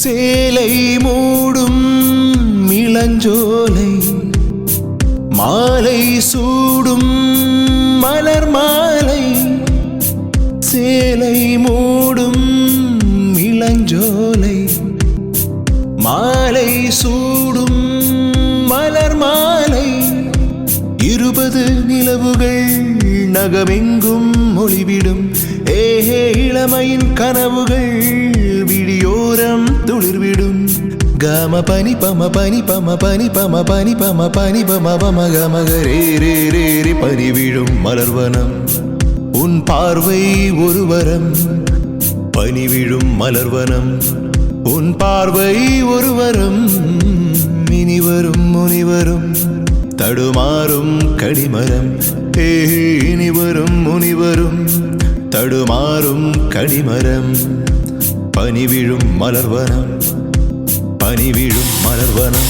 சேலை மூடும் இளஞ்சோலை மாலை சூடும் மலர் மாலை சேலை மூடும் இளஞ்சோலை மாலை சூடும் மலர் மாலை 20 நிலவுகள் நகமெங்கும் ஒளிவிடும் ஏஹே இளமையின் கனவுகள் விழியோரம் துளிர்விடும் கம பனி பம பனி பம பனி பம பனி பம பனி பம பம கமக ரே ரே ரே ரே பனிவிழும் மலர்வனம் உன் பார்வை ஒரு வரம் பனிவிழும் மலர்வனம் உன் பார்வை ஒரு வரம் இனிவரும் முனிவரும் தடுமாறும் கடிமரம் இனிவரும் முனிவரும் தடுமாறும் கடிமரம் பனிவிழும் மலர்வனம் பனிவிழும் மலர்வனம்